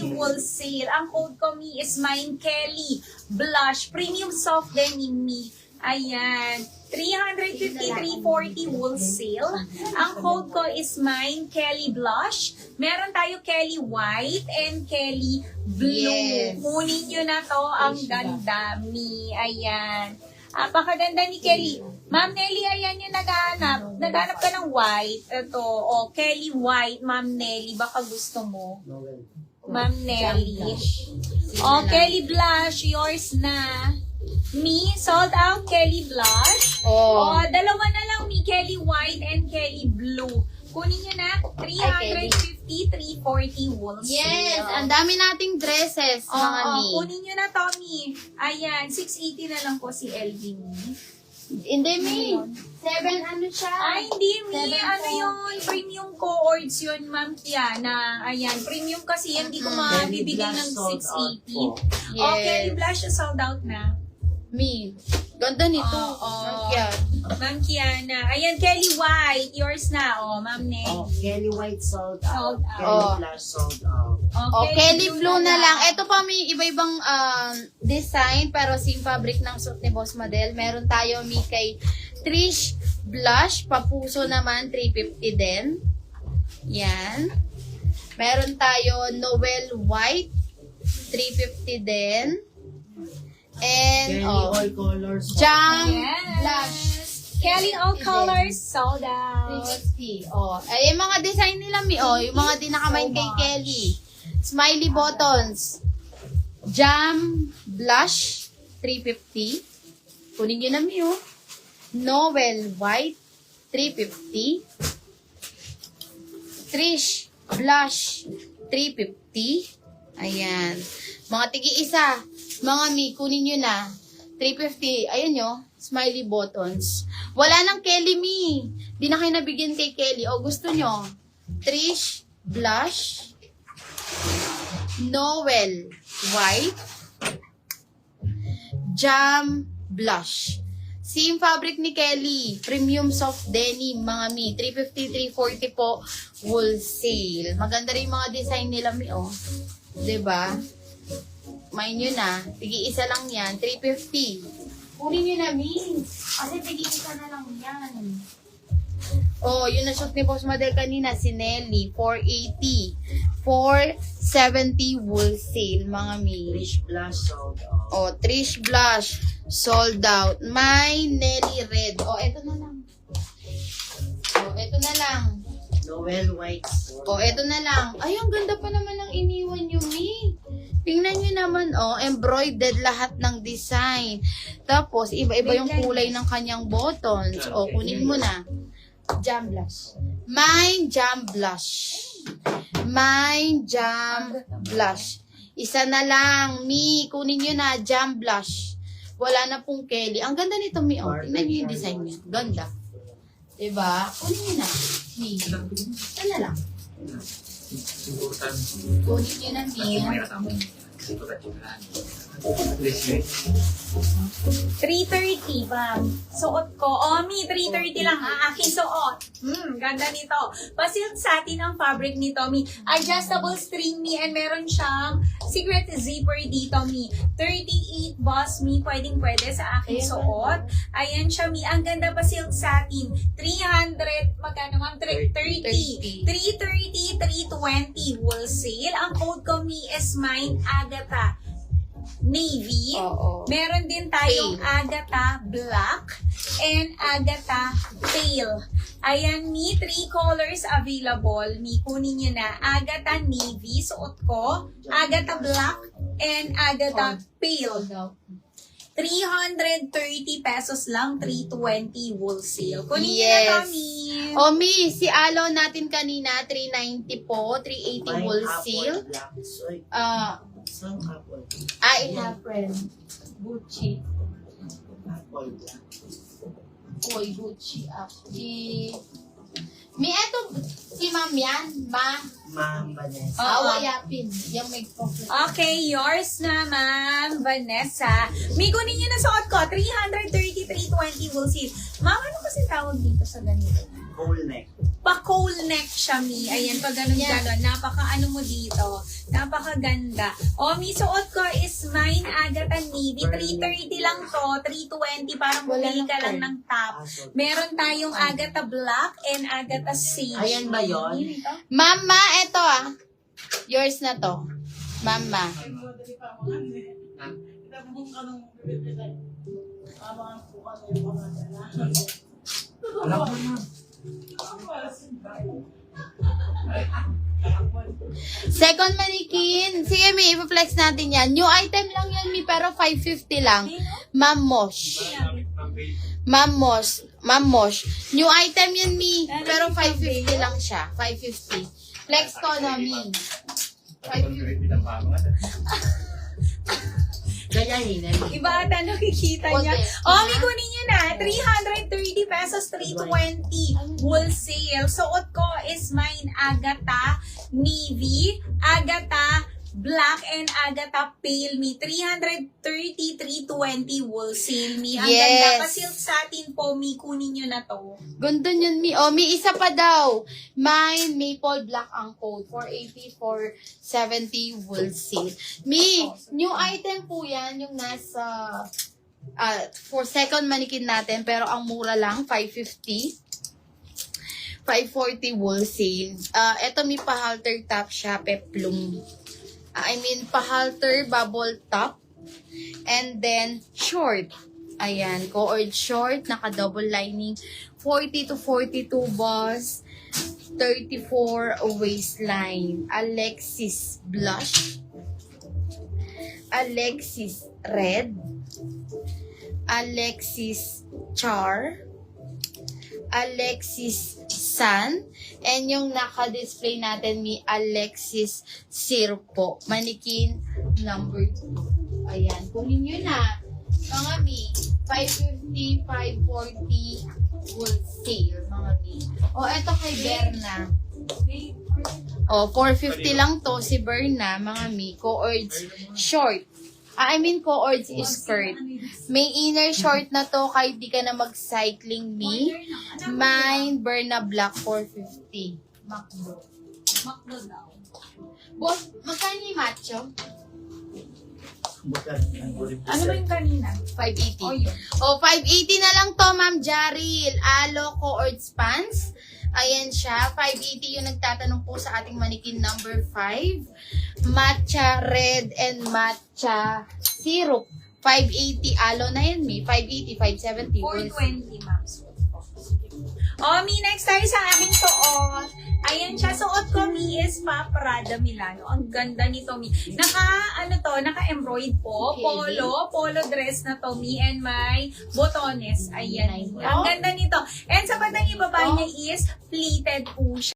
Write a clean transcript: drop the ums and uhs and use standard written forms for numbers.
wholesale. Ang code ko, Mi, is mine, Kelly. Blush. Premium soft denim, Mi. Ayan. 350, 340 wholesale. Ang code ko is mine, Kelly Blush. Meron tayo Kelly White and Kelly Blue. Yes. Kunin nyo na to. Ang ganda, Mi. Ayan. Apakaganda ni Kelly. Ma'am Nelly, ayan yung naghahanap. Naghahanap ka ng white. Ito, Kelly White, Ma'am Nelly. Baka gusto mo. Ma'am Nelly. Kelly Blush, yours na. Me, sold out Kelly Blush. Dalawa na lang, Mi, Kelly White and Kelly Blue. Kunin nyo na, 350, 340 wholesale. Yes, ang dami nating dresses, mga ni. Kunin nyo na, Tommy. Ayan, 680 na lang po si LV, Mi. Hindi, Mi. 700 siya. Ay, hindi, Mi. Ano yun? Premium cohorts yun, Ma'am Kiana. Ayan, premium kasi yan. Hindi ko mabibigay ng 680. Yes. Kelly Blush, sold out na. Mi. Ganda nito. Yan. Ma'am Kiana. Ayan, Kelly White. Yours na, Ma'am Ney. Kelly White sold out. Sold out. Kelly Blush sold out. Kelly Blue na lang. Ito pa may iba-ibang design pero same fabric ng suot ni Boss Madel. Meron tayo Mi kay Trish Blush. Papuso naman, 350 din. Yan. Meron tayo Noel White. 350 din. And, Kelly all colors. Jam Yes. Blush. Kelly All Colors, sold out. 350. Ay, yung mga design nila, Mi. Yung mga di nakamain kay Kelly. Smiley buttons. Jam Blush. 350. Kunin nyo na, Mi, Noel White. 350. Trish Blush. 350. Ayan. Mga tigi-isa. Mga Mi, kunin nyo na. 350. Ayan nyo. Smiley buttons. Wala nang Kelly, Mi. Di na kayo nabigyan kay Kelly. O gusto nyo? Trish Blush. Noel White. Jam Blush. Same fabric ni Kelly. Premium soft denim, mga Mi. 350, 340 po. Wholesale. Maganda rin yung mga design nila, Mi, Diba? Main nyo na. Tigi-isa lang yan. 350. Kunin nyo na, Mi. Kasi tigi-isa na lang yan. Yun na shoot ni Boss Madel kanina. Si Nelly. 480. 470 wholesale, mga Mi. Trish Blush sold out. Trish Blush. Sold out. My Nelly Red. Eto na lang. Eto na lang. Noel White sold Eto na lang. Ay, ang ganda pa naman ng iniwan nyo, Mi. Tingnan nyo naman, embroidered lahat ng design. Tapos, iba-iba yung kulay ng kanyang buttons. Kunin mo na. Jam Blush. Mine Jam Blush. Mine Jam Blush. Isa na lang, Mi. Kunin nyo na, Jam Blush. Wala na pong Kelly. Ang ganda nito, Mi. Tingnan nyo yung design niya. Ganda. Diba? Kunin nyo na, Mi. Isa na lang. Kunin nyo na, Mi. 330, ma'am. Suot ko. Mi, 330 lang. Aking suot. Ganda nito. Pasilk satin ang fabric nito, Mi. Adjustable string, Mi. And meron siyang secret zipper dito, Mi. 38 boss, Mi. Pwede sa aking suot. Ayan siya, Mi. Ang ganda pa silk satin. 300, magkano, ma'am? 330. 330, 320 wholesale. Ang code ko, Mi, is mine, Agatha. Navy. Meron din tayong Agatha Black and Agatha Pale. Ayan, Mi, 3 colors available. Mi, kunin nyo na. Agatha Navy, suot ko. Agatha Black and Agatha Pale. 330 pesos lang, 320 wholesale. Kunin nyo na kami. Mi, si Alo natin kanina, 390 po, 380 wholesale. Some apple. I have friend. Gucci. Apple black. Gucci. Mi, eto, si Ma'am yan, Ma'am Vanessa. Yapin. Yung may coffee. Okay, yours na, Ma'am Vanessa. Mi, kunin nyo na suot ko. 330, 320 wholesale. Ma'am, ano kasi tawag dito sa ganito? Whole neck. Pa-coal neck siya, Mi. Ayan, pag ganun-ganon. Napaka-ano mo dito. Napakaganda. O, Mi, suot ko is mine Agatha Navy. 330 lang to. 320. Parang bumili ka lang ng top. Meron tayong Agatha Black and Agatha Sage. Ayan ba yun? Mama, eto Yours na to. Mama. Alam ko na. Second mannequin. Sige, Mi, ipa-flex natin yan. New item lang yan, Mi, pero 550 lang. Mamos. Mamos. New item yan, Mi, pero 550 lang siya. 550. Flex ko na, Mi. 550. Kaya yun. Iba ata nakikita niya. Okay. May kunin niyo na. 330 pesos, 320. Wholesale. Suot ko is mine Agatha Navy, Agatha Black, and Agatha Pale, Mi. 330, 320 wholesale, Mi. Ang Yes. ganda. Pa-silk satin po, Mi. Kunin niyo na to. Ganda yun, Mi. Mi, isa pa daw. Mine, maple black ang code. 480, 470 wholesale. Mi, new item po yan, yung nasa for second mannequin natin, pero ang mura lang, 550. 540 wholesale. Eto, Mi, pa-halter top siya, peplum. Pa-halter bubble top. And then, short. Ayan, cord short, naka-double lining. 40 to 42 boss. 34 waistline. Alexis blush. Alexis red. Alexis char. Alexis sun. And yung naka-display natin, Mi, Alexis Sirpo. Mannequin number 2. Ayan, kunin nyo na. Mga Mi, 550, 540 wholesale, mga Mi. Eto kay Berna. 450 lang to si Berna, mga Mi. Co-ords short. Co-ords is skirt. May inner short na to kahit di ka na mag-cycling, Mi. Mine, Berna Black, 450. Macdo. Macdo daw. Boss, magkano yung macho? Ano ba yung kanina? 580. Yun. 580 na lang to, Ma'am Jaril. Alo co-ords pants. Ayan siya. 580 yung nagtatanong po sa ating mannequin number 5. Matcha red and matcha syrup. 580. Alo na yan, Mi. 580, 570. 420, ma'am. Mi, next tayo sa aking suot. Ayan siya. Suot ko, Mi, is Prada Milano. Ang ganda nito, Mi. Naka-embroid po. Okay. Polo dress na to, Mi, and may botones. Ayan. Ang ganda nito. And sa bandang ibaba niya is pleated po siya.